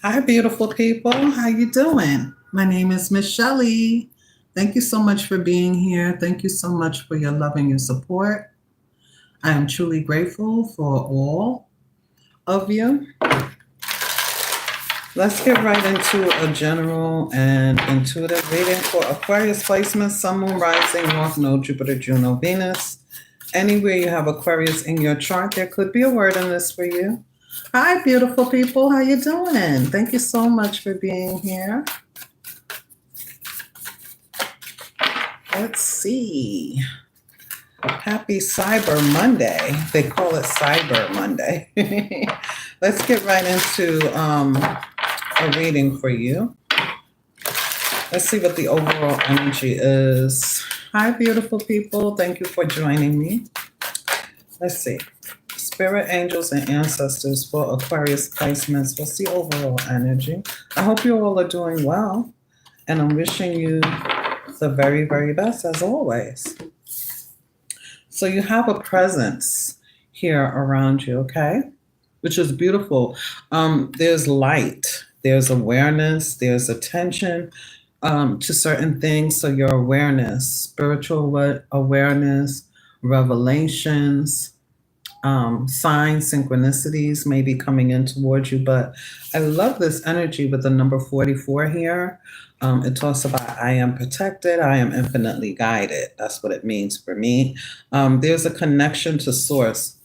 Hi, beautiful people. How you doing? My name is Miss Shelley. Thank you so much for being here. Thank you so much for your love and your support. I am truly grateful for all of you. Let's get right into a general and intuitive reading for Aquarius placement, Sun, Moon, Rising, North Node, Jupiter, Juno, Venus. Anywhere you have Aquarius in your chart, there could be a word in this for you. Hi, beautiful people. How you doing? Thank you so much for being here. Let's see. Happy Cyber Monday. They call it Cyber Monday. Let's get right into a reading for you. Let's see what the overall energy is. Hi, beautiful people. Thank you for joining me. Let's see. Spirit, angels, and ancestors for Aquarius placements. What's the overall energy? I hope you all are doing well. And I'm wishing you the very, very best as always. So you have a presence here around you, okay? Which is beautiful. There's light, there's awareness, there's attention to certain things. So your awareness, spiritual awareness, revelations, signs, synchronicities may be coming in towards you. But I love this energy with the number 44 here. It talks about I am protected, I am infinitely guided. That's what it means for me. There's a connection to source.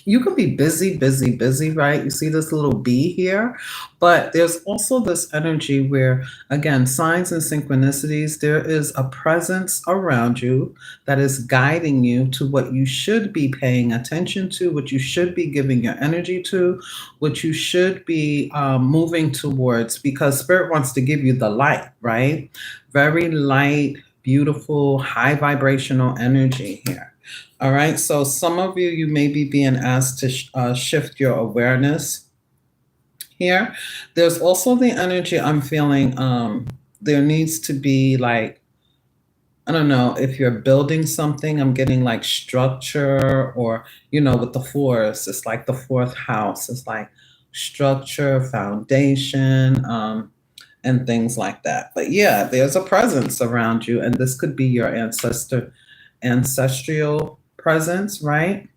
You could be busy, busy, busy, right? You see this little bee here, but there's also this energy where, again, signs and synchronicities, there is a presence around you that is guiding you to what you should be paying attention to, what you should be giving your energy to, what you should be moving towards, because Spirit wants to give you the light, right? Very light, beautiful, high vibrational energy here. All right, so some of you, you may be being asked to shift your awareness here. There's also the energy I'm feeling. There needs to be like, I don't know, if you're building something, I'm getting like structure or, with the fours, it's like the fourth house. It's like structure, foundation, and things like that. But yeah, there's a presence around you, and this could be your ancestral presence, right?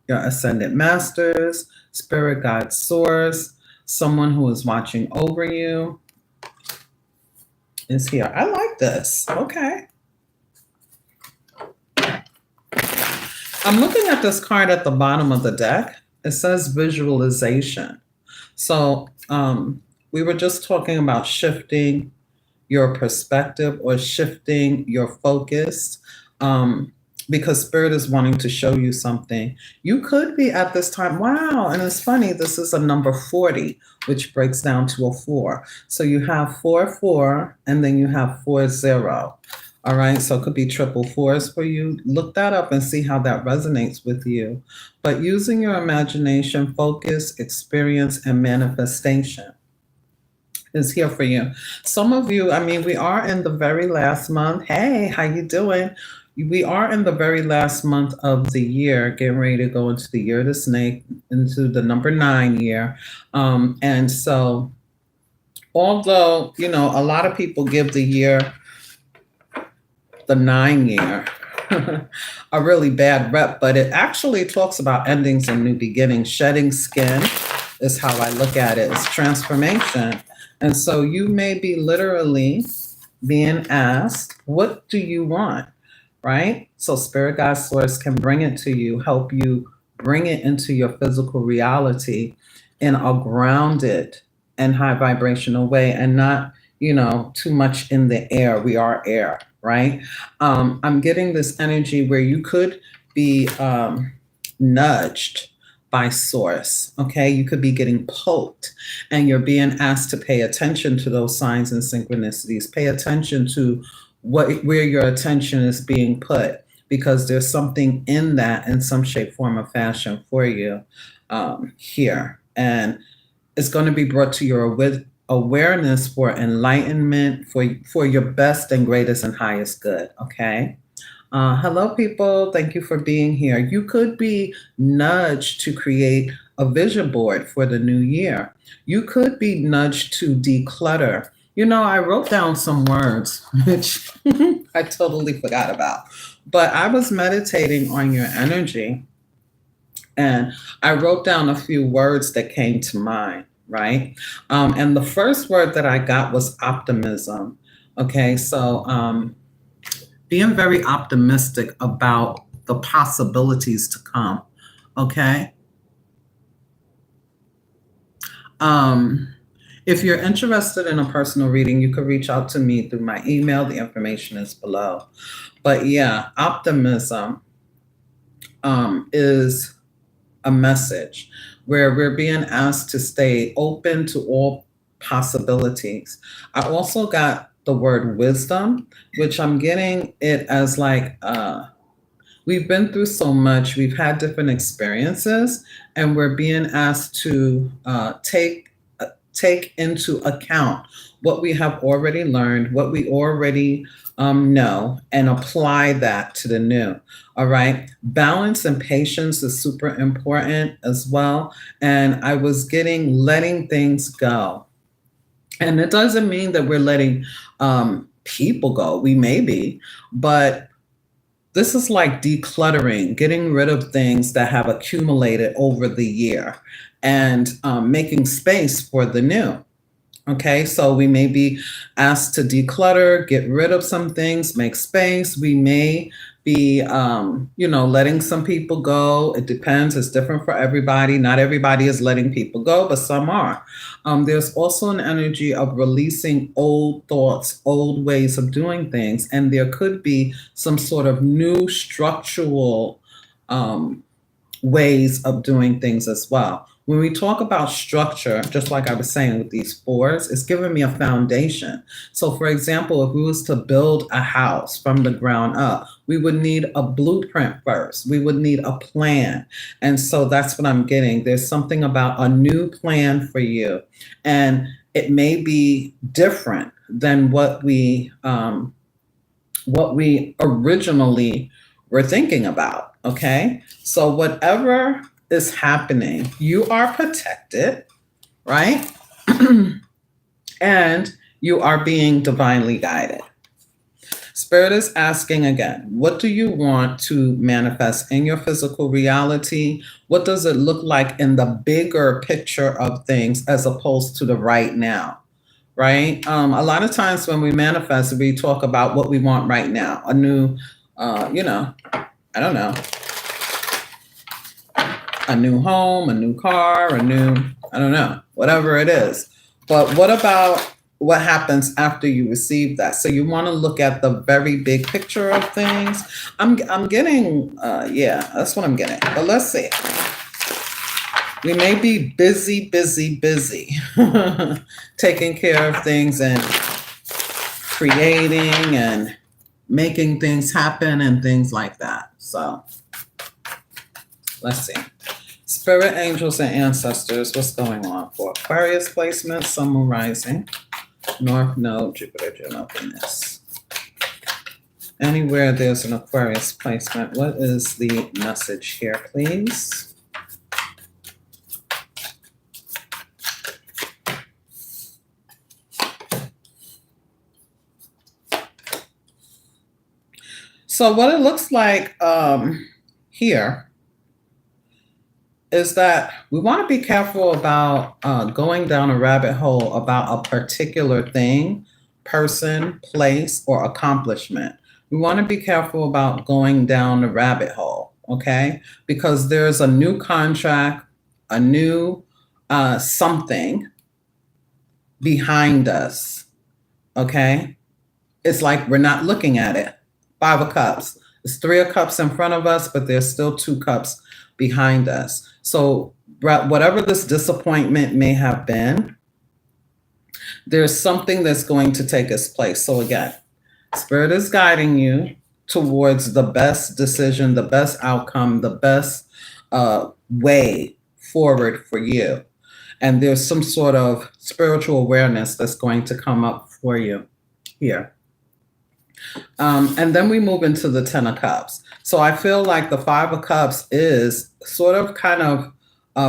Your ascended masters, spirit guide source, someone who is watching over you is here. I like this. Okay. I'm looking at this card at the bottom of the deck. It says visualization. So we were just talking about shifting your perspective or shifting your focus. Because Spirit is wanting to show you something. You could be at this time, wow, and it's funny, this is a number 40, which breaks down to a 4. So you have 4-4, and then you have 4-0. All right, so it could be triple fours for you. Look that up and see how that resonates with you. But using your imagination, focus, experience, and manifestation is here for you. Some of you, we are in the very last month. Hey, how you doing? We are in the very last month of the year, getting ready to go into the year of the snake, into the number 9 year. And so, although, a lot of people give the year, the 9 year, a really bad rep, but it actually talks about endings and new beginnings. Shedding skin is how I look at it. It's transformation. And so you may be literally being asked, what do you want? Right? So Spirit Guide Source can bring it to you, help you bring it into your physical reality in a grounded and high vibrational way, and not, too much in the air. We are air, right? I'm getting this energy where you could be nudged by source, okay? You could be getting poked, and you're being asked to pay attention to those signs and synchronicities. Pay attention to where your attention is being put, because there's something in that in some shape, form, or fashion for you here. And it's going to be brought to your awareness for enlightenment, for your best and greatest and highest good, okay? Hello, people. Thank you for being here. You could be nudged to create a vision board for the new year. You could be nudged to declutter. You know, I wrote down some words, which I totally forgot about, but I was meditating on your energy and I wrote down a few words that came to mind, right? And the first word that I got was optimism. Okay, so being very optimistic about the possibilities to come. Okay. If you're interested in a personal reading, you can reach out to me through my email. The information is below. But yeah, optimism is a message where we're being asked to stay open to all possibilities. I also got the word wisdom, which I'm getting it as like, we've been through so much, we've had different experiences, and we're being asked to take into account what we have already learned, what we already know, and apply that to the new. All right. Balance and patience is super important as well. And I was getting letting things go. And it doesn't mean that we're letting people go. We may be, but this is like decluttering, getting rid of things that have accumulated over the year and making space for the new. Okay, so we may be asked to declutter, get rid of some things, make space. We may be, letting some people go. It depends. It's different for everybody. Not everybody is letting people go, but some are. There's also an energy of releasing old thoughts, old ways of doing things, and there could be some sort of new structural ways of doing things as well. When we talk about structure, just like I was saying with these fours, it's giving me a foundation. So for example, if we was to build a house from the ground up, we would need a blueprint first. We would need a plan. And so that's what I'm getting. There's something about a new plan for you. And it may be different than what we originally were thinking about. Okay. So whatever is happening, you are protected, right? And you are being divinely guided. Spirit is asking again, what do you want to manifest in your physical reality? What does it look like in the bigger picture of things as opposed to the right now? Right? A lot of times when we manifest, we talk about what we want right now, a new, I don't know, a new home, a new car, I don't know, whatever it is. But what about what happens after you receive that? So you want to look at the very big picture of things. I'm getting, that's what I'm getting. But let's see. We may be busy, taking care of things and creating and making things happen and things like that. So let's see. Spirit, angels, and ancestors, what's going on for Aquarius placement, Sun, Moon, Rising, North Node, Jupiter, Juno, Venus. Anywhere there's an Aquarius placement, what is the message here, please? So what it looks like here is that we want to be careful about going down a rabbit hole about a particular thing, person, place, or accomplishment. We want to be careful about going down the rabbit hole, okay? Because there's a new contract, a new something behind us, okay? It's like we're not looking at it. 5 of Cups. It's 3 of Cups in front of us, but there's still 2 cups behind us. So whatever this disappointment may have been, there's something that's going to take its place. So again, Spirit is guiding you towards the best decision, the best outcome, the best way forward for you. And there's some sort of spiritual awareness that's going to come up for you here. And then we move into the 10 of Cups. So I feel like the 5 of Cups is sort of kind of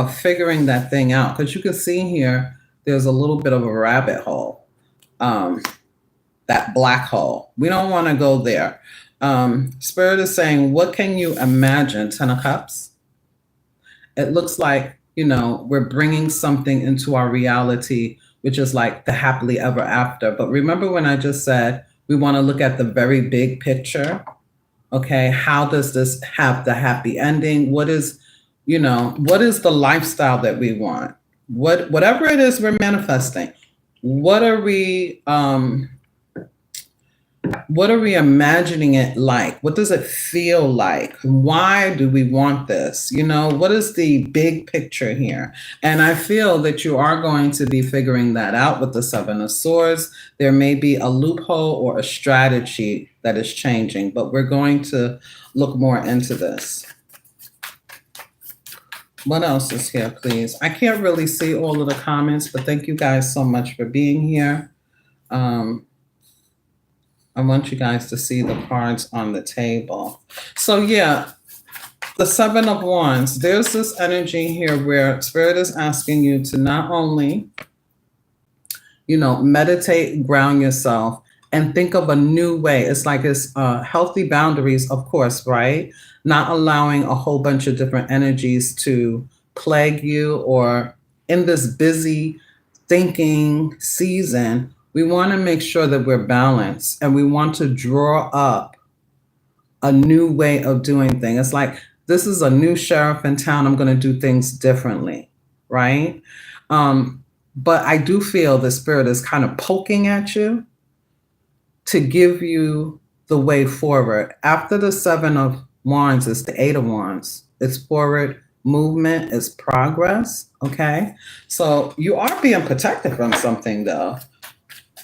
figuring that thing out. Because you can see here, there's a little bit of a rabbit hole, that black hole. We don't want to go there. Spirit is saying, what can you imagine? 10 of Cups. It looks like, we're bringing something into our reality, which is like the happily ever after. But remember when I just said we want to look at the very big picture? Okay, how does this have the happy ending? What is the lifestyle that we want? Whatever it is we're manifesting, what are we imagining it like? What does it feel like? Why do we want this? What is the big picture here? And I feel that you are going to be figuring that out with the Seven of Swords. There may be a loophole or a strategy that is changing, but we're going to look more into this. What else is here, please? I can't really see all of the comments, but thank you guys so much for being here. I want you guys to see the cards on the table. So yeah, the Seven of Wands, there's this energy here where Spirit is asking you to not only, meditate, ground yourself, and think of a new way. It's like it's healthy boundaries, of course, right? Not allowing a whole bunch of different energies to plague you, or in this busy thinking season, we want to make sure that we're balanced, and we want to draw up a new way of doing things. It's like, this is a new sheriff in town. I'm going to do things differently, right? But I do feel the Spirit is kind of poking at you to give you the way forward. After the Seven of Wands is the Eight of Wands. It's forward movement, it's progress, okay? So you are being protected from something, though.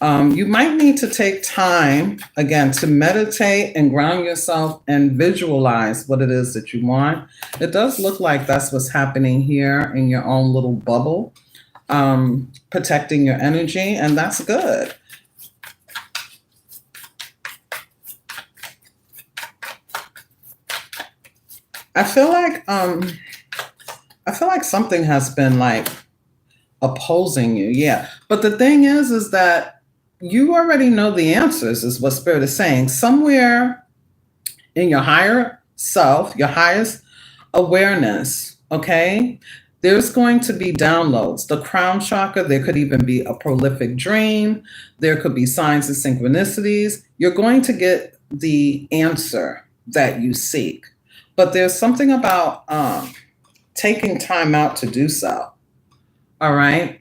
You might need to take time, again, to meditate and ground yourself and visualize what it is that you want. It does look like that's what's happening here in your own little bubble, protecting your energy, and that's good. I feel like something has been like opposing you, yeah. But the thing is that you already know the answers, is what Spirit is saying. Somewhere in your higher self, your highest awareness, okay, there's going to be downloads. The crown chakra, there could even be a prolific dream. There could be signs and synchronicities. You're going to get the answer that you seek. But there's something about taking time out to do so, all right?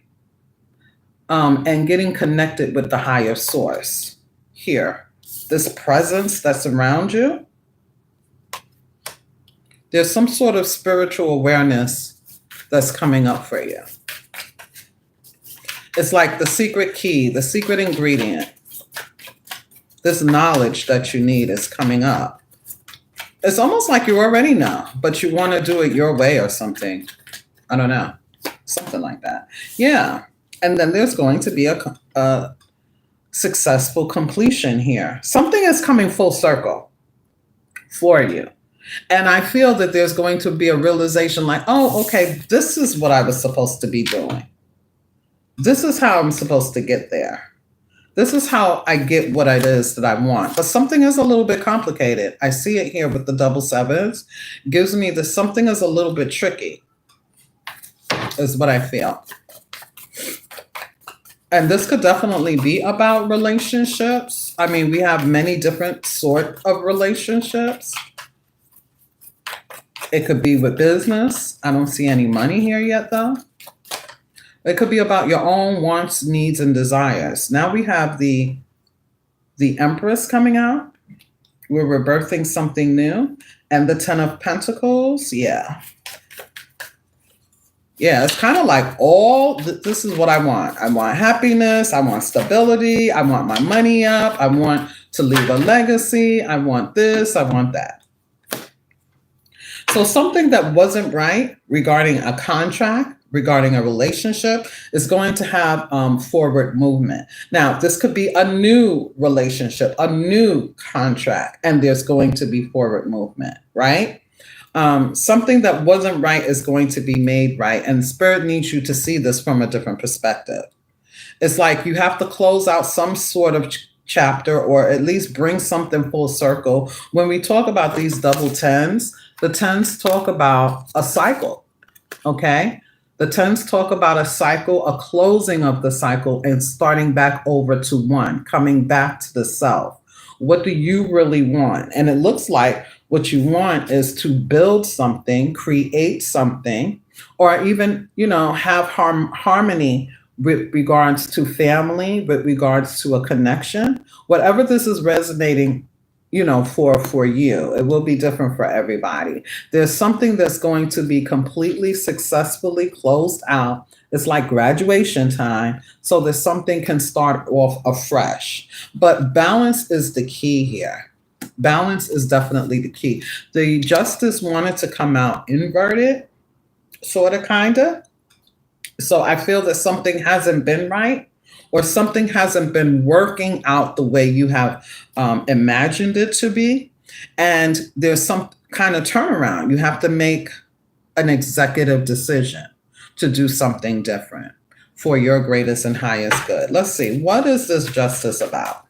And getting connected with the higher source here. This presence that's around you, there's some sort of spiritual awareness that's coming up for you. It's like the secret key, the secret ingredient. This knowledge that you need is coming up. It's almost like you already know, but you want to do it your way or something. I don't know. Something like that. Yeah. And then there's going to be a successful completion here. Something is coming full circle for you. And I feel that there's going to be a realization like, oh, okay, this is what I was supposed to be doing. This is how I'm supposed to get there. This is how I get what it is that I want. But something is a little bit complicated. I see it here with the double sevens. Gives me that something is a little bit tricky, is what I feel. And this could definitely be about relationships. I mean, we have many different sort of relationships. It could be with business. I don't see any money here yet, though. It could be about your own wants, needs, and desires. Now we have the Empress coming out. We're rebirthing something new. And the Ten of Pentacles, yeah. Yeah, it's kind of like this is what I want. I want happiness. I want stability. I want my money up. I want to leave a legacy. I want this. I want that. So something that wasn't right regarding a contract, regarding a relationship, is going to have forward movement. Now, this could be a new relationship, a new contract, and there's going to be forward movement, right? Something that wasn't right is going to be made right. And Spirit needs you to see this from a different perspective. It's like you have to close out some sort of chapter, or at least bring something full circle. When we talk about these double tens, the tens talk about a cycle, okay? The tens talk about a cycle, a closing of the cycle, and starting back over to one, coming back to the self. What do you really want? And it looks like what you want is to build something, create something, or even, have harmony with regards to family, with regards to a connection. Whatever this is resonating, for you, it will be different for everybody. There's something that's going to be completely successfully closed out. It's like graduation time, so that something can start off afresh. But balance is the key here. Balance is definitely the key. The justice wanted to come out inverted, sort of, kind of. So I feel that something hasn't been right, or something hasn't been working out the way you have imagined it to be. And there's some kind of turnaround. You have to make an executive decision to do something different for your greatest and highest good. Let's see. What is this justice about?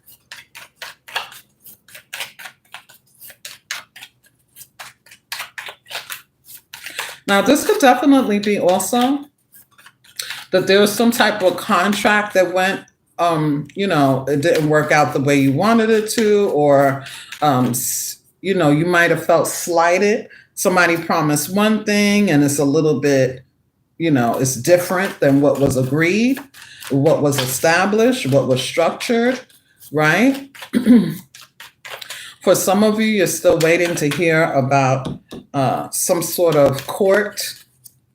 Now, this could definitely be also that there was some type of contract that went, it didn't work out the way you wanted it to, or, you might have felt slighted. Somebody promised one thing and it's a little bit, it's different than what was agreed, what was established, what was structured, right? For some of you, you're still waiting to hear about some sort of court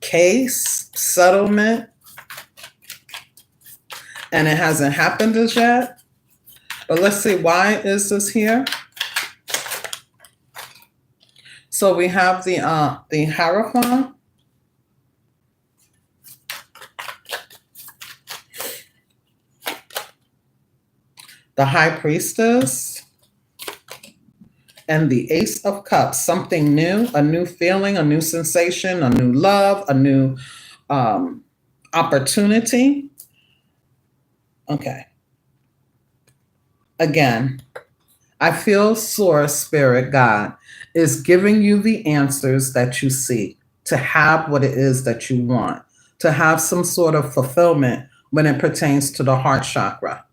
case, settlement, and it hasn't happened as yet. But let's see, why is this here? So we have the Hierophant, the High Priestess, and the Ace of Cups. Something new, a new feeling, a new sensation, a new love, a new opportunity. Okay. Again, I feel Source, Spirit, God is giving you the answers that you seek, to have what it is that you want, to have some sort of fulfillment when it pertains to the heart chakra.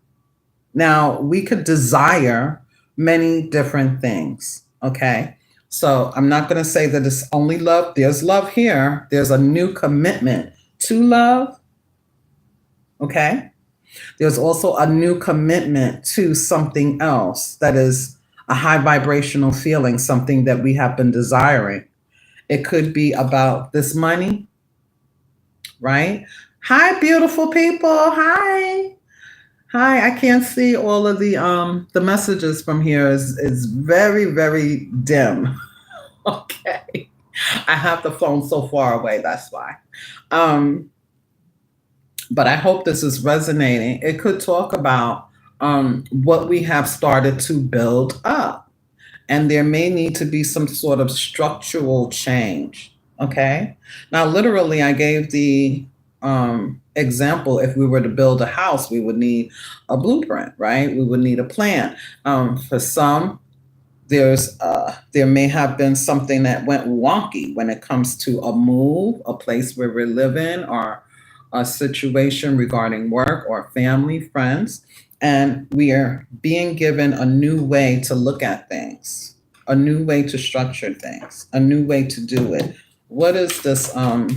Now, we could desire many different things, okay? So I'm not going to say that it's only love. There's love here. There's a new commitment to love, okay? There's also a new commitment to something else that is a high vibrational feeling, something that we have been desiring. It could be about this money, right? Hi, beautiful people. Hi. Hi, I can't see all of the messages from here. Is very, very dim. Okay. I have the phone so far away, that's why. But I hope this is resonating. It could talk about what we have started to build up. And there may need to be some sort of structural change. Okay. Now, literally, I gave the example. If we were to build a house, we would need a blueprint, right? We would need a plan. For some, there may have been something that went wonky when it comes to a move, a place where we're living, or a situation regarding work or family, friends, and we are being given a new way to look at things, a new way to structure things, a new way to do it. What is this? No,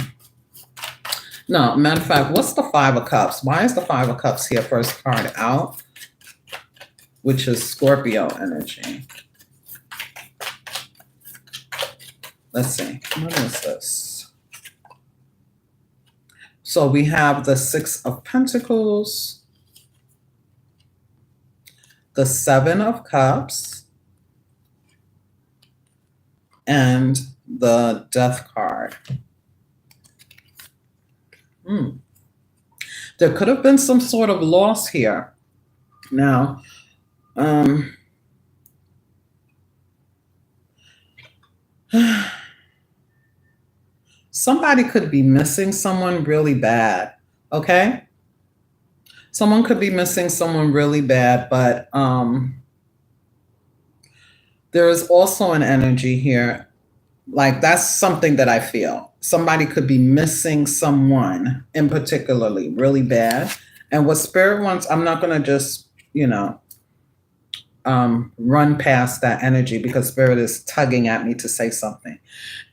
matter of fact, what's the Five of Cups? Why is the Five of Cups here first card out, which is Scorpio energy? Let's see, what is this? So we have the Six of Pentacles, the Seven of Cups, and the Death card. There could have been some sort of loss here. Now, somebody could be missing someone really bad. Okay? Someone could be missing someone really bad, but there is also an energy here. Like, that's something that I feel. Somebody could be missing someone in particularly really bad. And what spirit wants, I'm not going to just, run past that energy because spirit is tugging at me to say something.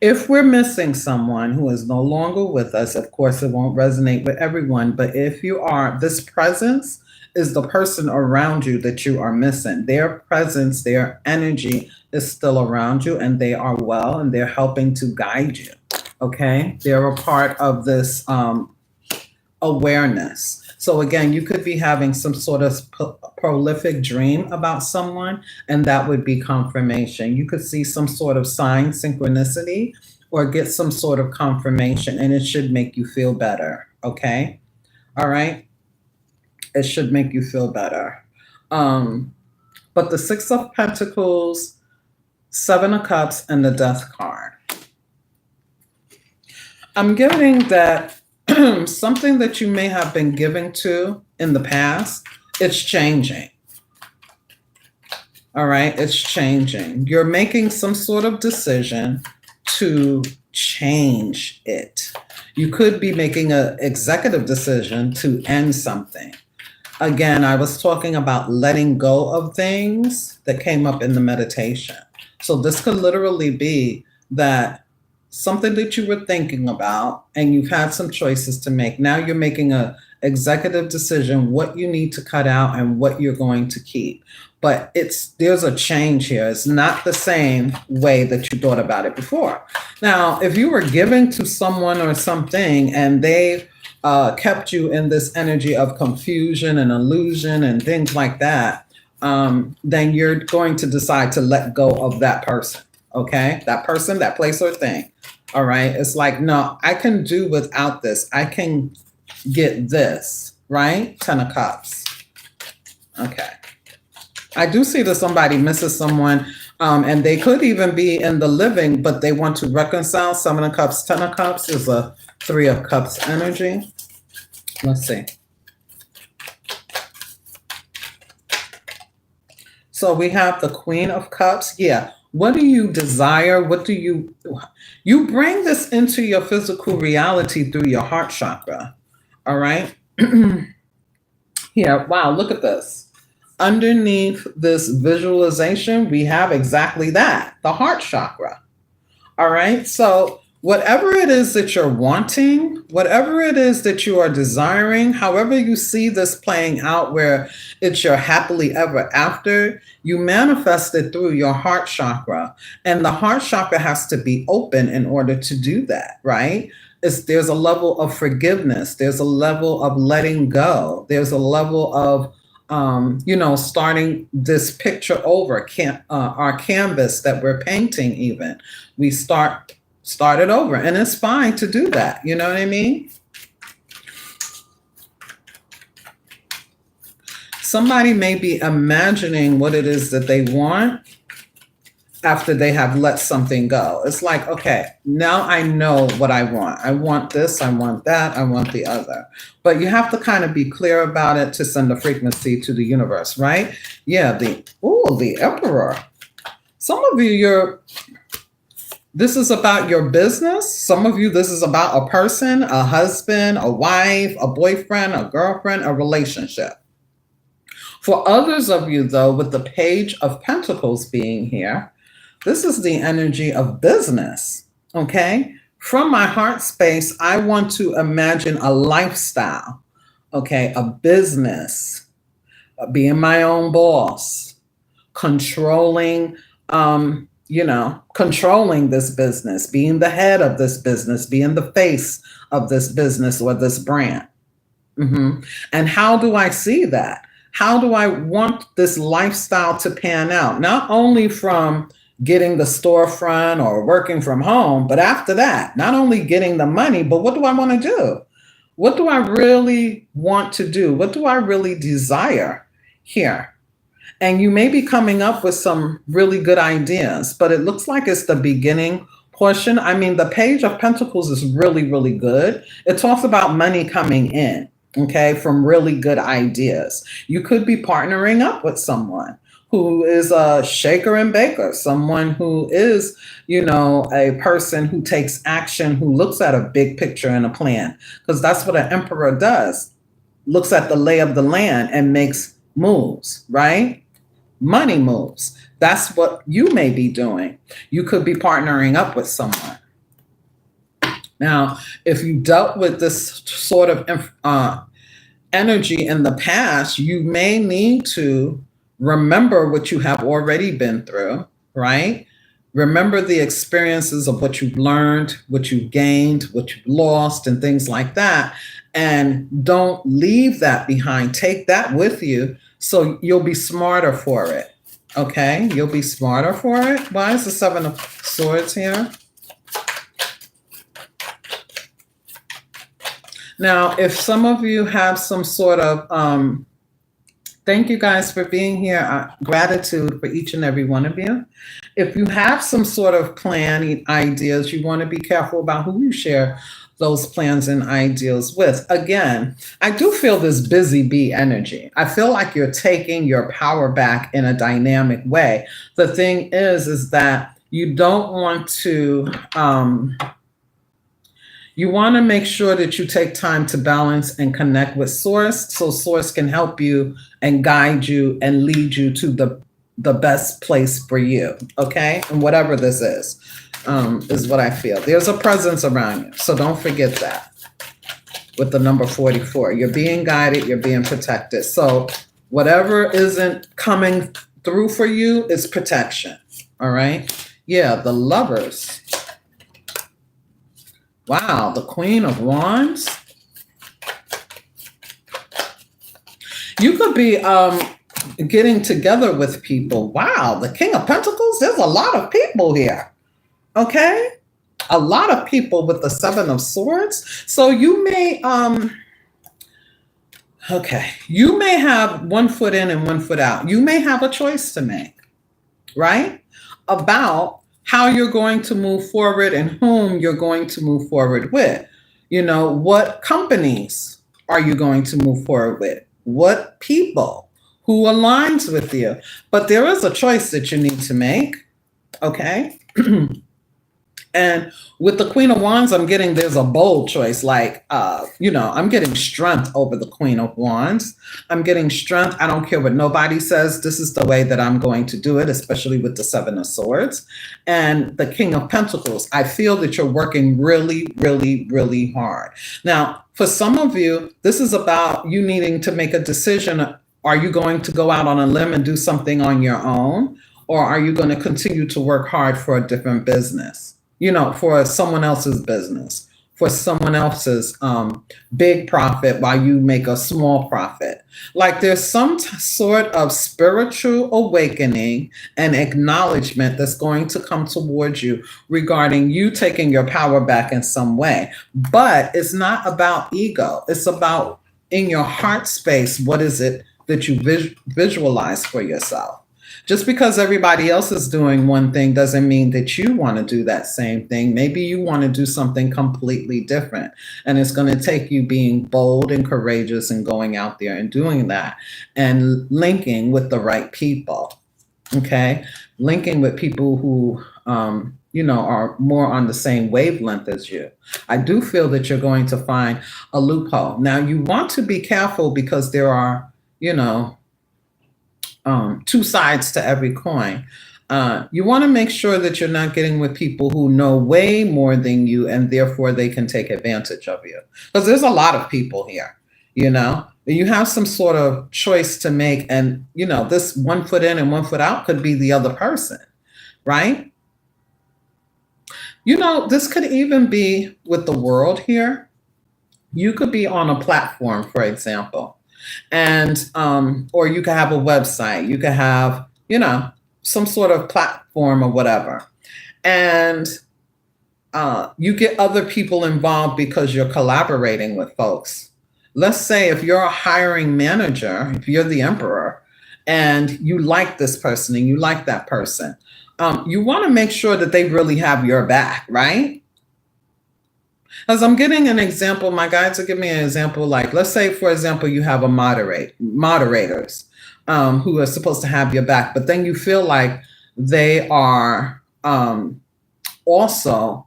If we're missing someone who is no longer with us, of course, it won't resonate with everyone. But if you are, this presence is the person around you that you are missing. Their presence, their energy is still around you, and they are well, and they're helping to guide you. Okay? They're a part of this awareness. So again, you could be having some sort of prolific dream about someone, and that would be confirmation. You could see some sort of sign, synchronicity, or get some sort of confirmation, and it should make you feel better. Okay? All right? It should make you feel better. But the Six of Pentacles, Seven of Cups, and the Death card. I'm getting that something that you may have been giving to in the past, it's changing. All right, it's changing. You're making some sort of decision to change it. You could be making an executive decision to end something. Again, I was talking about letting go of things that came up in the meditation. So this could literally be that something that you were thinking about and you've had some choices to make. Now you're making an executive decision what you need to cut out and what you're going to keep. But there's a change here. It's not the same way that you thought about it before. Now, if you were giving to someone or something and they kept you in this energy of confusion and illusion and things like that, then you're going to decide to let go of that person. Okay? That person, that place or thing. All right? It's like, no, I can do without this. I can get this, right? 10 of Cups. Okay. I do see that somebody misses someone, and they could even be in the living, but they want to reconcile. 7 of Cups, 10 of Cups is a 3 of Cups energy. Let's see. So we have the Queen of Cups. Yeah. What do you desire? What do you bring this into your physical reality through your heart chakra? All right. Here, wow, look at this. Underneath this visualization, we have exactly that, the heart chakra. All right. So whatever it is that you're wanting, whatever it is that you are desiring, however you see this playing out where it's your happily ever after, you manifest it through your heart chakra. And the heart chakra has to be open in order to do that, right? There's a level of forgiveness. There's a level of letting go. There's a level of, starting this picture over, our canvas that we're painting even. We start it over, and it's fine to do that. You know what I mean? Somebody may be imagining what it is that they want after they have let something go. It's like, okay, now I know what I want. I want this, I want that, I want the other. But you have to kind of be clear about it to send a frequency to the universe, right? Yeah, the Emperor. Some of you, this is about your business. Some of you, this is about a person, a husband, a wife, a boyfriend, a girlfriend, a relationship. For others of you, though, with the Page of Pentacles being here, this is the energy of business, okay? From my heart space, I want to imagine a lifestyle, okay? A business, being my own boss, controlling, controlling this business, being the head of this business, being the face of this business or this brand. And how do I see that? How do I want this lifestyle to pan out? Not only from getting the storefront or working from home, but after that, not only getting the money, but what do I want to do? What do I really want to do? What do I really desire here? And you may be coming up with some really good ideas, but it looks like it's the beginning portion. I mean, the Page of Pentacles is really, really good. It talks about money coming in, okay, from really good ideas. You could be partnering up with someone who is a shaker and baker, someone who is, a person who takes action, who looks at a big picture and a plan, because that's what an emperor does, looks at the lay of the land and makes moves, right? Money moves. That's what you may be doing. You could be partnering up with someone. Now, if you dealt with this sort of energy in the past, you may need to remember what you have already been through, right? Remember the experiences of what you've learned, what you've gained, what you've lost, and things like that. And don't leave that behind. Take that with you so you'll be smarter for it. Okay, you'll be smarter for it. Why is the Seven of Swords here? Now, if some of you have some sort of, thank you guys for being here. Gratitude for each and every one of you. If you have some sort of plan, ideas, you want to be careful about who you share those plans and ideas with. Again, I do feel this busy bee energy. I feel like you're taking your power back in a dynamic way. The thing is that you don't want to, you want to make sure that you take time to balance and connect with Source, so Source can help you and guide you and lead you to the best place for you, okay? And whatever this is what I feel. There's a presence around you, so don't forget that. With the number 44, you're being guided, you're being protected. So whatever isn't coming through for you is protection, all right? Yeah, the Lovers. Wow, the Queen of Wands. You could be getting together with people. Wow, the King of Pentacles. There's a lot of people here. Okay, a lot of people with the Seven of Swords. So you may, you may have one foot in and one foot out. You may have a choice to make, right? About how you're going to move forward and whom you're going to move forward with. What companies are you going to move forward with? What people? Who aligns with you? But there is a choice that you need to make, okay? And with the Queen of Wands, I'm getting there's a bold choice. Like, I'm getting strength over the Queen of Wands. I'm getting strength. I don't care what nobody says. This is the way that I'm going to do it, especially with the Seven of Swords. And the King of Pentacles, I feel that you're working really, really, really hard. Now, for some of you, this is about you needing to make a decision. Are you going to go out on a limb and do something on your own? Or are you going to continue to work hard for a different business? For someone else's business, for someone else's big profit while you make a small profit. Like there's some sort of spiritual awakening and acknowledgement that's going to come towards you regarding you taking your power back in some way. But it's not about ego. It's about in your heart space, what is it that you visualize for yourself? Just because everybody else is doing one thing doesn't mean that you want to do that same thing. Maybe you want to do something completely different. And it's going to take you being bold and courageous and going out there and doing that and linking with the right people. Okay? Linking with people who, are more on the same wavelength as you. I do feel that you're going to find a loophole. Now, you want to be careful because there are, two sides to every coin. You want to make sure that you're not getting with people who know way more than you and therefore they can take advantage of you. Because there's a lot of people here, You have some sort of choice to make and, this one foot in and one foot out could be the other person, right? This could even be with the world here. You could be on a platform, for example. And or you could have a website, you could have, some sort of platform or whatever. And you get other people involved because you're collaborating with folks. Let's say if you're a hiring manager, if you're the emperor and you like this person and you like that person, You want to make sure that they really have your back, right? As I'm getting an example, my guides are giving me an example. Like, let's say, for example, you have a moderators who are supposed to have your back, but then you feel like they are also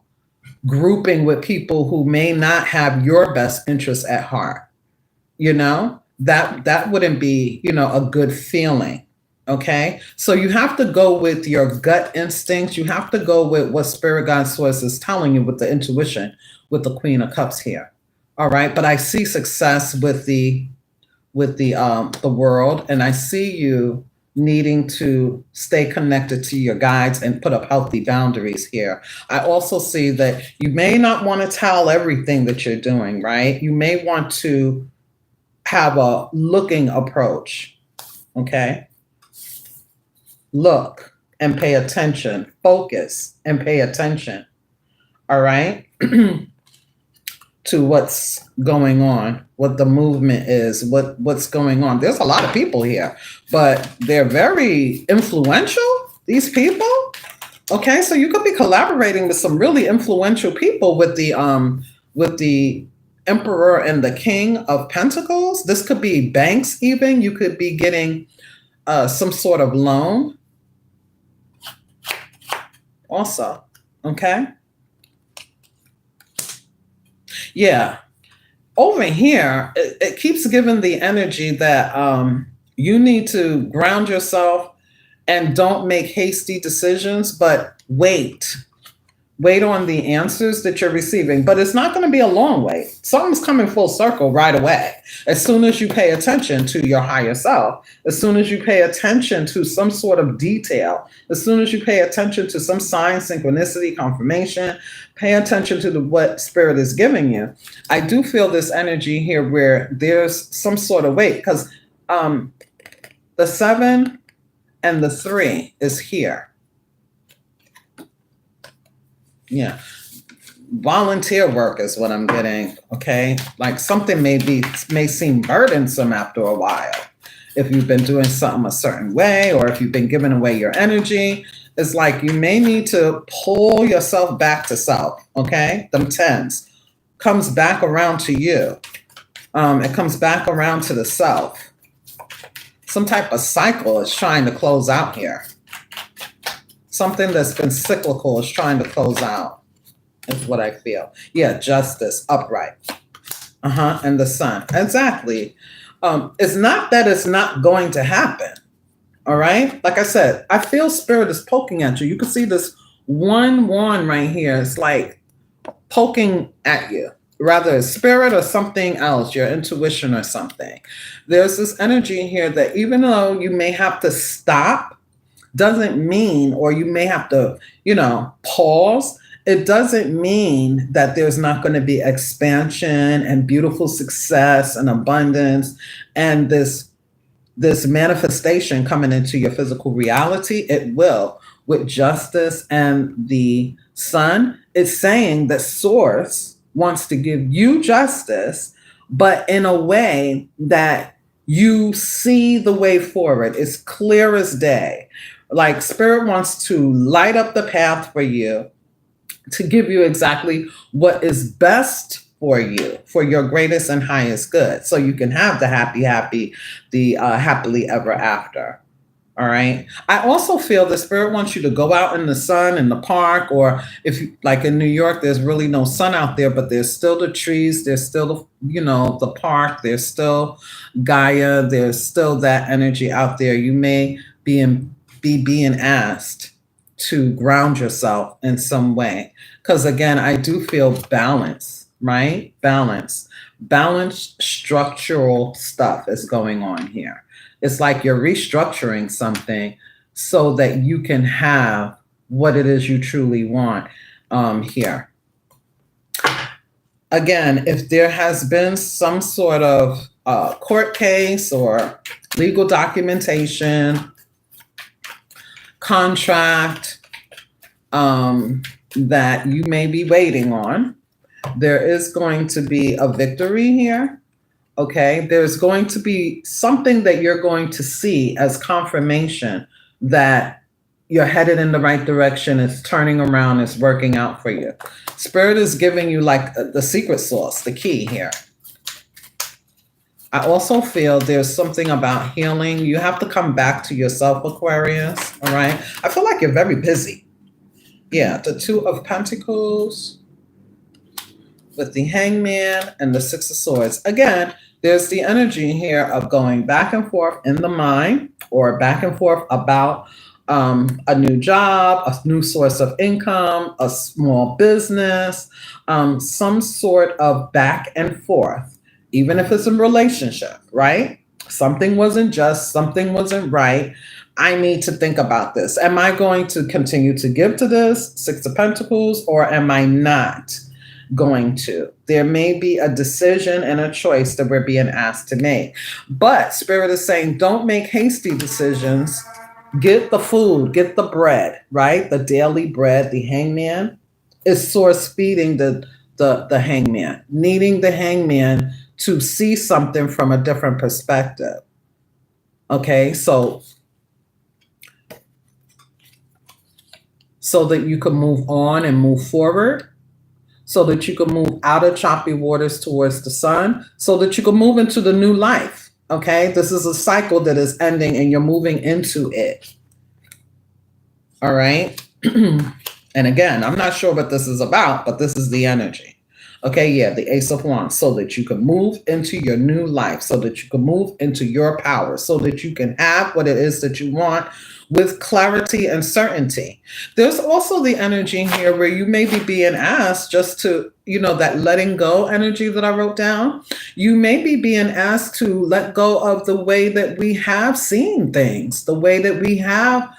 grouping with people who may not have your best interests at heart. That wouldn't be, a good feeling. Okay, so you have to go with your gut instincts. You have to go with what spirit guide source is telling you with the intuition, with the Queen of Cups here. All right, but I see success with the world, and I see you needing to stay connected to your guides and put up healthy boundaries here. I also see that you may not want to tell everything that you're doing, right? You may want to have a looking approach. Okay, look and pay attention, focus and pay attention. All right. To what's going on, what the movement is, what's going on. There's a lot of people here, but they're very influential, these people. Okay, so you could be collaborating with some really influential people with the Emperor and the King of Pentacles. This could be banks even. You could be getting some sort of loan also. Okay. Yeah. Over here, it keeps giving the energy that you need to ground yourself and don't make hasty decisions, but wait. Wait on the answers that you're receiving. But it's not going to be a long wait. Something's coming full circle right away. As soon as you pay attention to your higher self, as soon as you pay attention to some sort of detail, as soon as you pay attention to some sign, synchronicity, confirmation, pay attention to what spirit is giving you. I do feel this energy here where there's some sort of wait, because the 7 and the 3 is here. Yeah. Volunteer work is what I'm getting. Okay. Like something may seem burdensome after a while. If you've been doing something a certain way, or if you've been giving away your energy, it's like you may need to pull yourself back to self. Okay. Them 10s comes back around to you. It comes back around to the self. Some type of cycle is trying to close out here. Something that's been cyclical is trying to close out, is what I feel. Yeah, justice, upright. And the sun. Exactly. It's not that it's not going to happen. All right? Like I said, I feel spirit is poking at you. You can see this one wand right here. It's like poking at you. Rather spirit or something else, your intuition or something. There's this energy here that even though you may have to stop, doesn't mean, or you may have to, pause. It doesn't mean that there's not going to be expansion and beautiful success and abundance and this manifestation coming into your physical reality. It will, with justice and the sun. It's saying that source wants to give you justice, but in a way that you see the way forward. It's clear as day. Like spirit wants to light up the path for you, to give you exactly what is best for you, for your greatest and highest good, so you can have the happily ever after. All right. I also feel the spirit wants you to go out in the sun in the park, or if you, like in New York, there's really no sun out there, but there's still the trees, there's still the park, there's still Gaia, there's still that energy out there. You may be being asked to ground yourself in some way. Because again, I do feel balance, right? Balance structural stuff is going on here. It's like you're restructuring something so that you can have what it is you truly want here. Again, if there has been some sort of court case or legal documentation, contract that you may be waiting on, there is going to be a victory here. Okay, there's going to be something that you're going to see as confirmation that you're headed in the right direction. It's turning around. It's working out for you. Spirit is giving you like the secret sauce, the key here. I also feel there's something about healing. You have to come back to yourself, Aquarius. All right. I feel like you're very busy. Yeah. The Two of Pentacles with the Hangman and the Six of Swords. Again, there's the energy here of going back and forth in the mind, or back and forth about a new job, a new source of income, a small business, some sort of back and forth, even if it's a relationship, right? Something wasn't just, something wasn't right. I need to think about this. Am I going to continue to give to this, Six of Pentacles, or am I not going to? There may be a decision and a choice that we're being asked to make. But Spirit is saying, don't make hasty decisions. Get the food, get the bread, right? The daily bread. The Hangman is source feeding the Hangman, needing the Hangman to see something from a different perspective. Okay, so that you can move on and move forward, so that you can move out of choppy waters towards the sun, so that you can move into the new life. Okay, this is a cycle that is ending and you're moving into it. All right. And again, I'm not sure what this is about, but this is the energy. Okay, yeah, the Ace of Wands, so that you can move into your new life, so that you can move into your power, so that you can have what it is that you want with clarity and certainty. There's also the energy here where you may be being asked just to, that letting go energy that I wrote down. You may be being asked to let go of the way that we have seen things, the way that we have,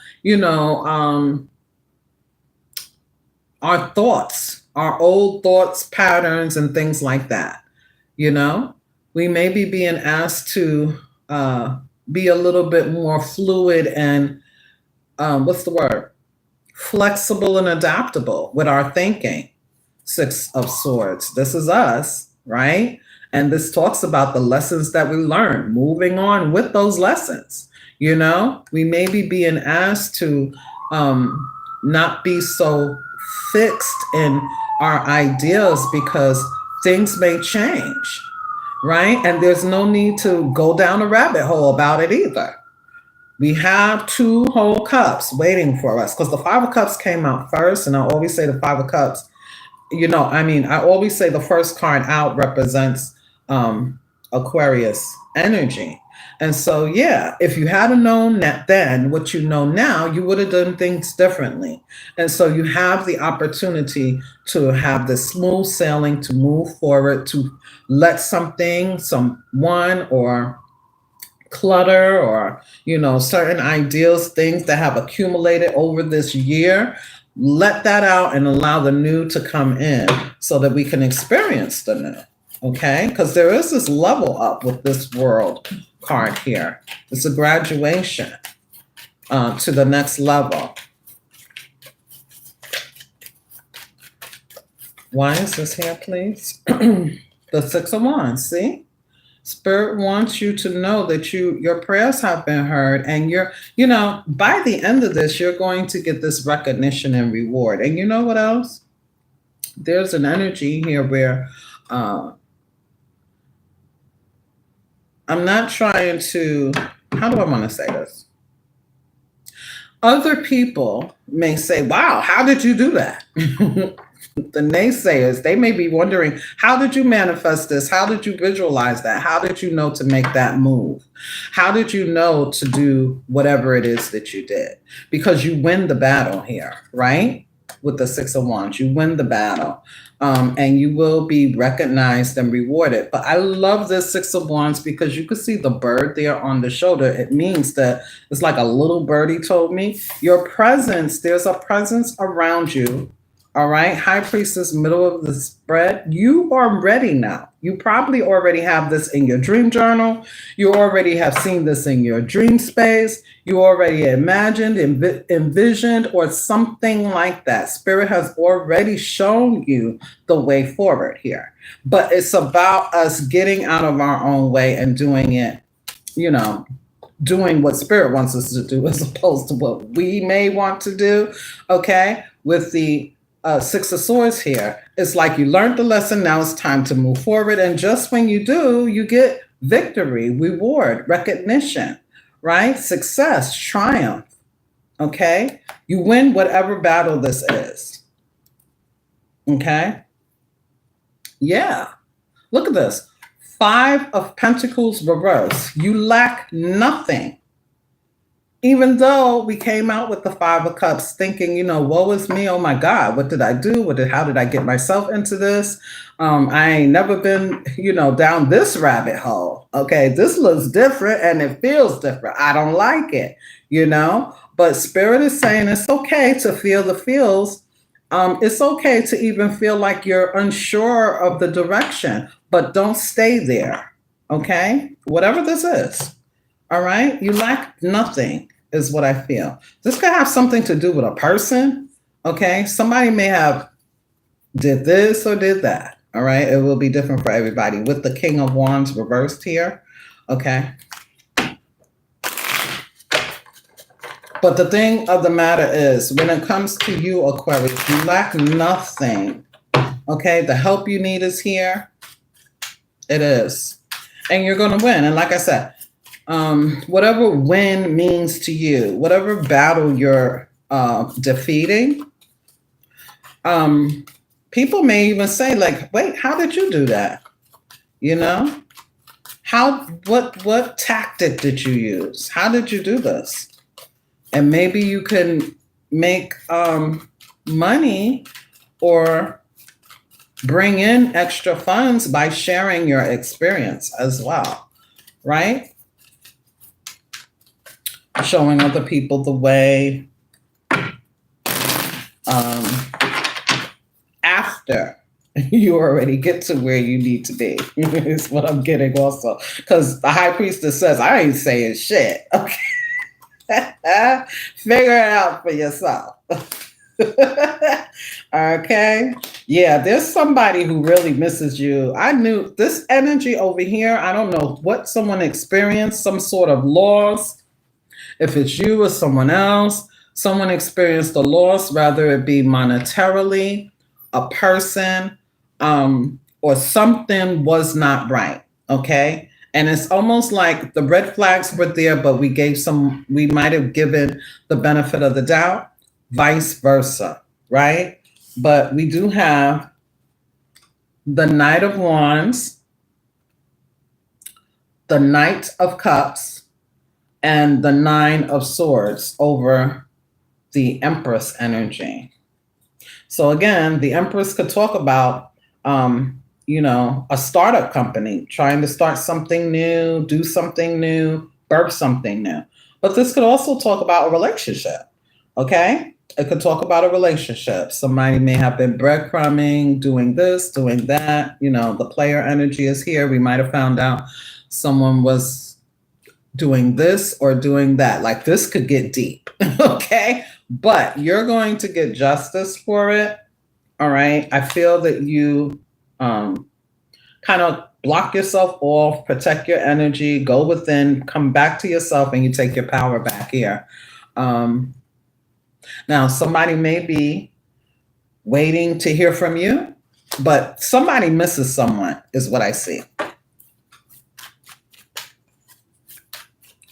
our thoughts, our old thoughts, patterns, and things like that. We may be being asked to be a little bit more fluid and flexible and adaptable with our thinking. Six of Swords. This is us, right? And this talks about the lessons that we learn, moving on with those lessons. We may be being asked to not be so fixed in our ideas, because things may change, right? And there's no need to go down a rabbit hole about it either. We have two whole cups waiting for us, because the Five of Cups came out first. And I always say the Five of Cups, I always say the first card out represents Aquarius energy. And so, yeah, if you had known that then, what you know now, you would have done things differently. And so you have the opportunity to have this smooth sailing, to move forward, to let something, someone, or clutter, or, certain ideals, things that have accumulated over this year, let that out and allow the new to come in so that we can experience the new. Okay, because there is this level up with this World card here. It's a graduation to the next level. Why is this here, please? The Six of Wands, see? Spirit wants you to know that your prayers have been heard, and by the end of this, you're going to get this recognition and reward. And you know what else? There's an energy here where I'm not trying to, how do I want to say this? Other people may say, wow, how did you do that? The naysayers, they may be wondering, how did you manifest this? How did you visualize that? How did you know to make that move? How did you know to do whatever it is that you did? Because you win the battle here, right? With the Six of Wands, you win the battle. And you will be recognized and rewarded. But I love this Six of Wands because you can see the bird there on the shoulder. It means that it's like a little birdie told me. Your presence, there's a presence around you. All right, High Priestess, middle of the spread. You are ready now. You probably already have this in your dream journal. You already have seen this in your dream space. You already imagined, envisioned, or something like that. Spirit has already shown you the way forward here. But it's about us getting out of our own way and doing it, doing what spirit wants us to do as opposed to what we may want to do. Okay, with the Six of Swords here, it's like you learned the lesson, now it's time to move forward, and just when you do, you get victory, reward, recognition, right? Success, triumph. Okay, you win whatever battle this is. Okay, yeah, look at this. Five of Pentacles reverse. You lack nothing. Even though we came out with the Five of Cups thinking, woe is me, oh my God, what did I do? How did I get myself into this? I ain't never been, down this rabbit hole. Okay, this looks different and it feels different. I don't like it, But Spirit is saying it's okay to feel the feels. It's okay to even feel like you're unsure of the direction, but don't stay there, okay? Whatever this is, all right? You lack nothing is what I feel. This could have something to do with a person, okay? Somebody may have did this or did that, all right? It will be different for everybody. With the King of Wands reversed here, okay? But the thing of the matter is, when it comes to you, Aquarius, you lack nothing, okay? The help you need is here. It is. And you're going to win. And like I said, whatever win means to you, whatever battle you're defeating, people may even say, like, wait, how did you do that? What tactic did you use? How did you do this? And maybe you can make money or bring in extra funds by sharing your experience as well, right? Showing other people the way after you already get to where you need to be is what I'm getting also. Because the High Priestess says, I ain't saying shit, okay? Figure it out for yourself. Okay. Yeah, there's somebody who really misses you. I knew this energy over here. I don't know what someone experienced, some sort of loss. If it's you or someone else, someone experienced a loss, rather it be monetarily, a person, or something was not right. Okay. And it's almost like the red flags were there, but we might have given the benefit of the doubt, vice versa, right? But we do have the Knight of Wands, the Knight of Cups, and the Nine of Swords over the Empress energy. So again, the Empress could talk about a startup company trying to start something new, do something new, birth something new. But this could also talk about a relationship, okay? It could talk about a relationship. Somebody may have been breadcrumbing, doing this, doing that. The player energy is here. We might have found out someone was doing this or doing that. Like, this could get deep, okay? But you're going to get justice for it, all right? I feel that you kind of block yourself off, protect your energy, go within, come back to yourself, and you take your power back here. Now, somebody may be waiting to hear from you, but somebody misses someone is what I see.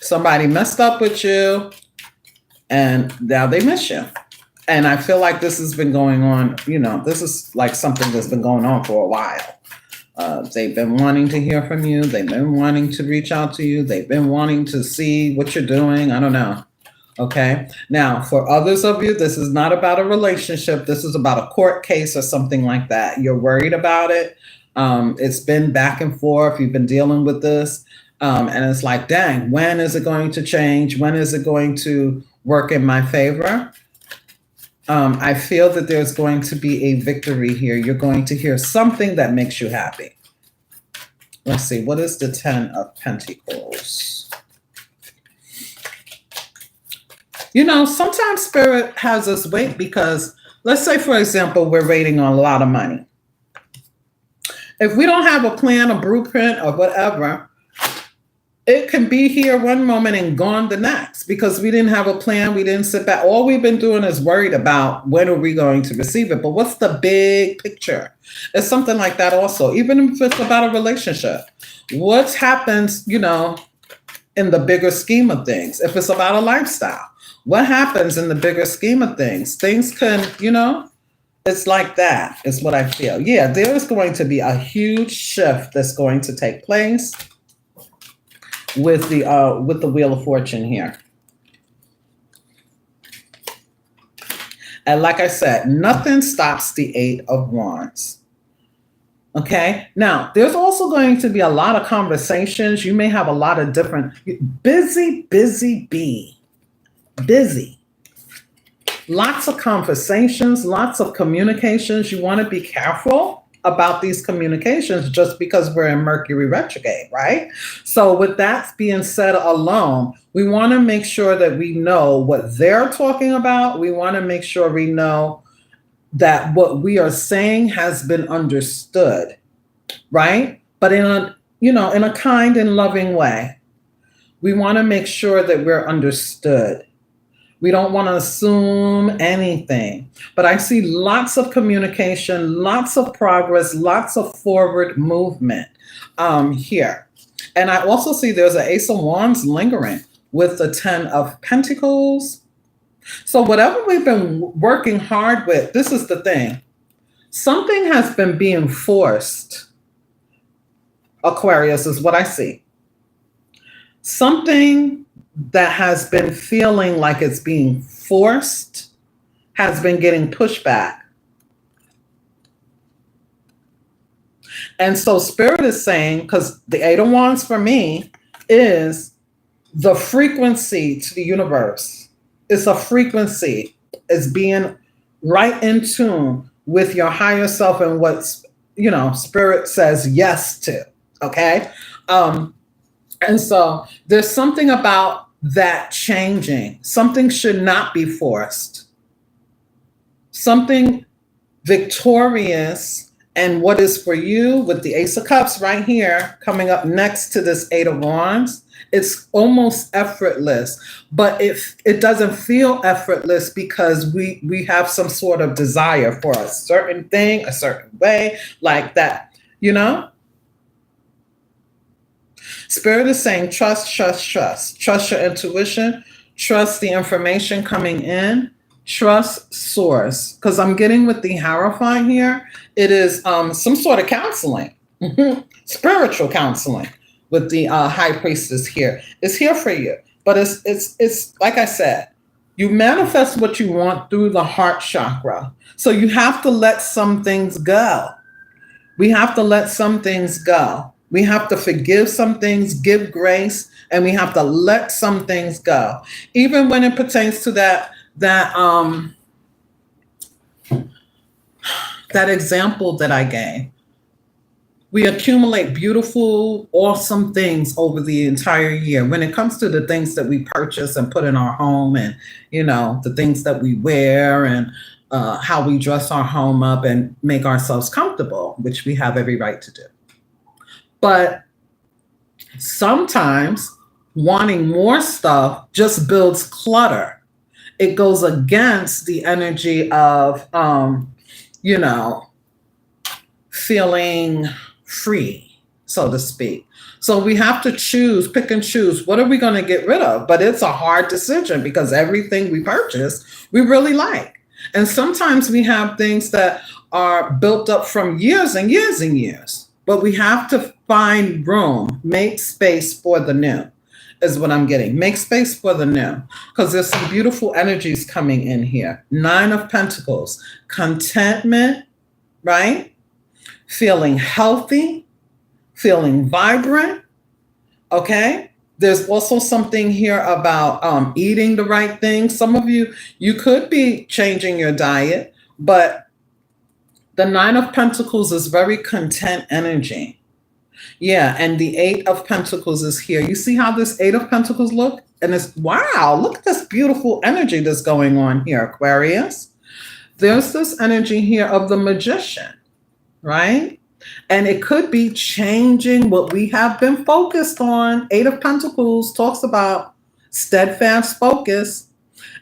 Somebody messed up with you, and now they miss you. And I feel like this has been going on, this is like something that's been going on for a while. They've been wanting to hear from you. They've been wanting to reach out to you. They've been wanting to see what you're doing. I don't know. Okay. Now, for others of you, this is not about a relationship. This is about a court case or something like that. You're worried about it. It's been back and forth. You've been dealing with this. And it's like, dang, when is it going to change? When is it going to work in my favor? I feel that there's going to be a victory here. You're going to hear something that makes you happy. Let's see. What is the 10 of Pentacles? Sometimes Spirit has us wait because, let's say, for example, we're waiting on a lot of money. If we don't have a plan, a blueprint, or whatever, it can be here one moment and gone the next because we didn't have a plan. We didn't sit back. All we've been doing is worried about when are we going to receive it. But what's the big picture? It's something like that also, even if it's about a relationship. What happens, you know, in the bigger scheme of things? If it's about a lifestyle, what happens in the bigger scheme of things? Things can, you know, it's like that is what I feel. Yeah, there is going to be a huge shift that's going to take place with the Wheel of Fortune here. And like I said, nothing stops the Eight of Wands. Okay. Now, there's also going to be a lot of conversations. You may have a lot of different busy bee. Busy. Lots of conversations, lots of communications. You want to be careful about these communications just because we're in Mercury retrograde, right? So with that being said alone, we want to make sure that we know what they're talking about. We want to make sure we know that what we are saying has been understood, right? But in a, you know, in a kind and loving way. We want to make sure that we're understood. We don't want to assume anything, but I see lots of communication, lots of progress, lots of forward movement here. And I also see there's an Ace of Wands lingering with the 10 of Pentacles. So whatever we've been working hard with, this is the thing. Something has been being forced. Aquarius is what I see. Something that has been feeling like it's being forced has been getting pushed back. And so Spirit is saying, because the Eight of Wands for me is the frequency to the universe. It's a frequency. It's being right in tune with your higher self and what's, you know, Spirit says yes to. Okay. And so there's something about that changing. Something should not be forced. Something victorious, and what is for you with the Ace of Cups right here coming up next to this Eight of Wands. It's almost effortless, but it doesn't feel effortless because we have some sort of desire for a certain thing, a certain way, like that, you know? Spirit is saying trust, trust, trust. Trust your intuition. Trust the information coming in. Trust source. Because I'm getting with the Hierophant here. It is some sort of counseling. Spiritual counseling with the High Priestess here. It's here for you. But it's like I said, you manifest what you want through the heart chakra. So you have to let some things go. We have to let some things go. We have to forgive some things, give grace, and we have to let some things go. Even when it pertains to that example that I gave. We accumulate beautiful, awesome things over the entire year. When it comes to the things that we purchase and put in our home and, you know, the things that we wear and how we dress our home up and make ourselves comfortable, which we have every right to do. But sometimes wanting more stuff just builds clutter. It goes against the energy of, you know, feeling free, so to speak. So we have to choose, pick and choose. What are we going to get rid of? But it's a hard decision because everything we purchase, we really like. And sometimes we have things that are built up from years and years and years. But we have to find room, make space for the new, is what I'm getting. Make space for the new, because there's some beautiful energies coming in here. 9 of Pentacles, contentment, right? Feeling healthy, feeling vibrant, okay? There's also something here about eating the right things. Some of you could be changing your diet, but the 9 of Pentacles is very content energy. Yeah, and the 8 of Pentacles is here. You see how this 8 of Pentacles look? And it's, wow, look at this beautiful energy that's going on here, Aquarius. There's this energy here of the Magician, right? And it could be changing what we have been focused on. Eight of Pentacles talks about steadfast focus.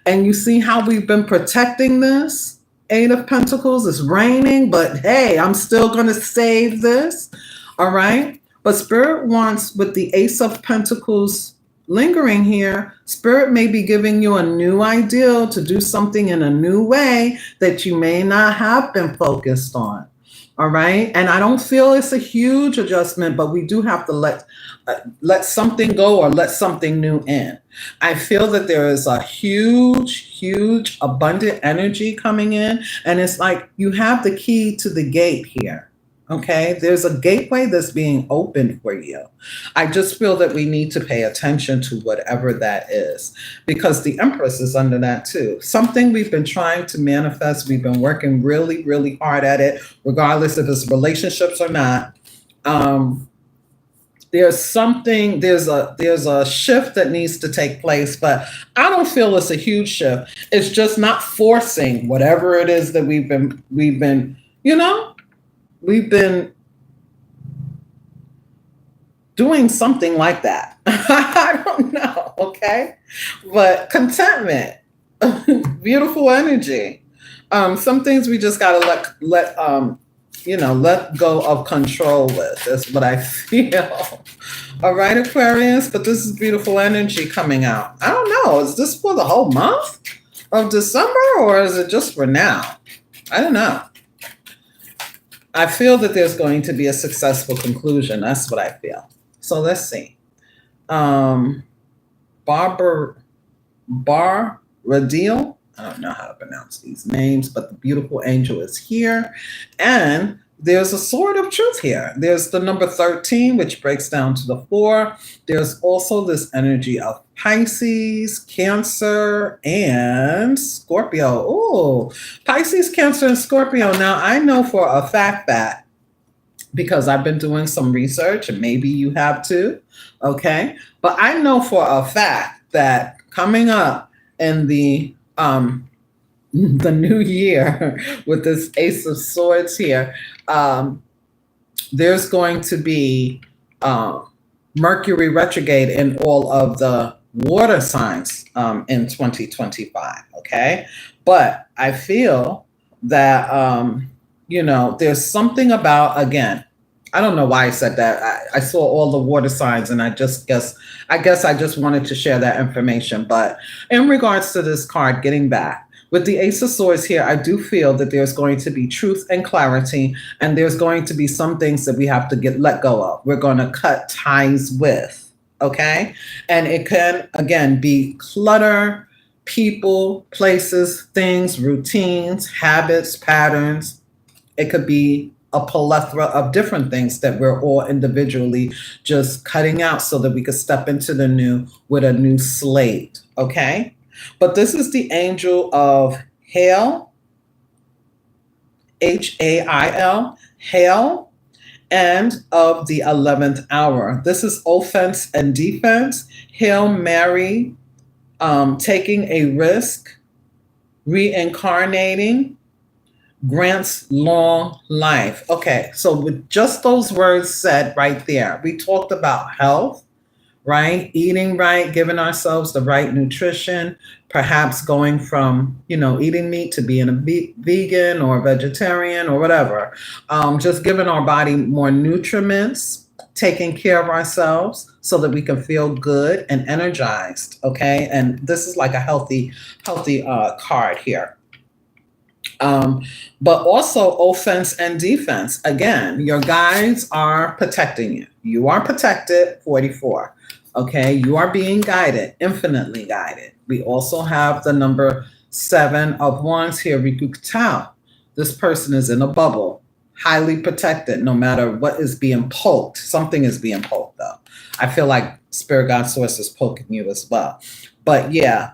And you see how we've been protecting this. Eight of Pentacles is raining, but hey, I'm still going to save this. All right. But Spirit wants, with the Ace of Pentacles lingering here, Spirit may be giving you a new ideal to do something in a new way that you may not have been focused on. All right. And I don't feel it's a huge adjustment, but we do have to let something go or let something new in. I feel that there is a huge abundant energy coming in. And it's like you have the key to the gate here. Okay, there's a gateway that's being opened for you. I just feel that we need to pay attention to whatever that is, because the Empress is under that too. Something we've been trying to manifest. We've been working really hard at it, regardless if it's relationships or not. There's a shift that needs to take place, but I don't feel it's a huge shift. It's just not forcing whatever it is that we've been, we've been doing something like that. I don't know, okay? But contentment, beautiful energy. Some things we just gotta let go of control with. That's what I feel. All right, Aquarius, but this is beautiful energy coming out. I don't know, is this for the whole month of December or is it just for now? I don't know. I feel that there's going to be a successful conclusion. That's what I feel. So let's see. Barradil. I don't know how to pronounce these names, but the beautiful angel is here. And there's a sword of truth here. There's the number 13, which breaks down to the 4. There's also this energy of Pisces, Cancer, and Scorpio. Oh, Pisces, Cancer, and Scorpio. Now, I know for a fact that, because I've been doing some research, and maybe you have too, okay? But I know for a fact that coming up in the new year with this Ace of Swords here, there's going to be Mercury retrograde in all of the water signs in 2025, okay? But I feel that, there's something about, again, I don't know why I said that. I saw all the water signs and I guess I just wanted to share that information. But in regards to this card, getting back, with the Ace of Swords here, I do feel that there's going to be truth and clarity, and there's going to be some things that we have to let go of. We're going to cut ties with, okay? And it can, again, be clutter, people, places, things, routines, habits, patterns. It could be a plethora of different things that we're all individually just cutting out so that we could step into the new with a new slate, okay? But this is the angel of Hail, Hail, Hail, and of the 11th hour. This is offense and defense. Hail Mary, taking a risk, reincarnating, grants long life. Okay, so with just those words said right there, we talked about health, right? Eating right, giving ourselves the right nutrition, perhaps going from, eating meat to being a vegan or vegetarian or whatever. Just giving our body more nutriments, taking care of ourselves so that we can feel good and energized, okay? And this is like a healthy card here. But also offense and defense. Again, your guides are protecting you. You are protected, 44. Okay, you are being guided, infinitely guided. We also have the number 7 of Wands here, Rikukutao. This person is in a bubble, highly protected, no matter what is being poked. Something is being poked, though. I feel like Spirit God Source is poking you as well. But yeah,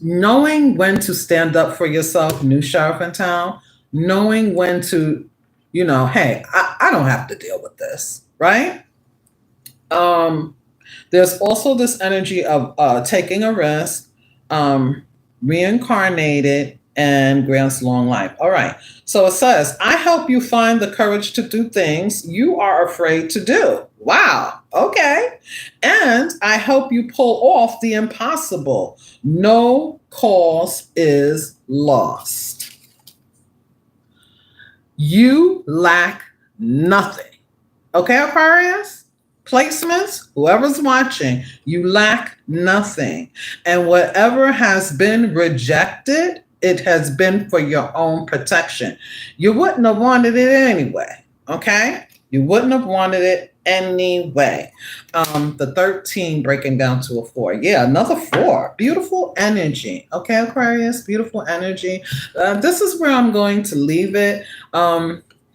knowing when to stand up for yourself, new sheriff in town, knowing when to, hey, I don't have to deal with this, right? There's also this energy of taking a risk, reincarnated, and grants long life. All right. So it says, I help you find the courage to do things you are afraid to do. Wow. Okay. And I help you pull off the impossible. No cause is lost. You lack nothing. Okay, Aquarius? Placements, whoever's watching, you lack nothing. And whatever has been rejected, it has been for your own protection. You wouldn't have wanted it anyway, okay? You wouldn't have wanted it anyway. The 13 breaking down to a 4. Yeah, another 4. Beautiful energy. Okay, Aquarius, beautiful energy. This is where I'm going to leave it.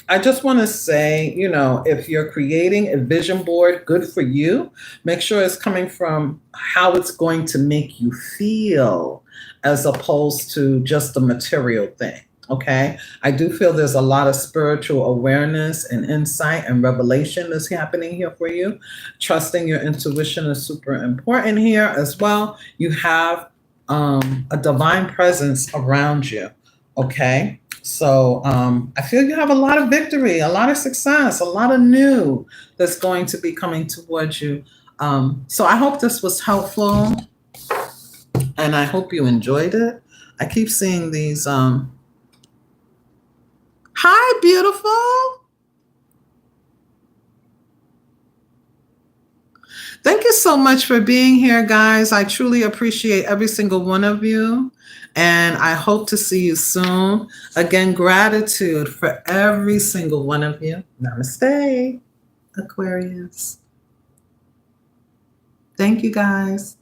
I just want to say, if you're creating a vision board, good for you. Make sure it's coming from how it's going to make you feel as opposed to just a material thing. Okay. I do feel there's a lot of spiritual awareness and insight and revelation that's happening here for you. Trusting your intuition is super important here as well. You have a divine presence around you. Okay. So I feel you have a lot of victory, a lot of success, a lot of new that's going to be coming towards you. So I hope this was helpful and I hope you enjoyed it. I keep seeing these. Hi, beautiful. Thank you so much for being here, guys. I truly appreciate every single one of you. And I hope to see you soon. Again, gratitude for every single one of you. Namaste, Aquarius. Thank you, guys.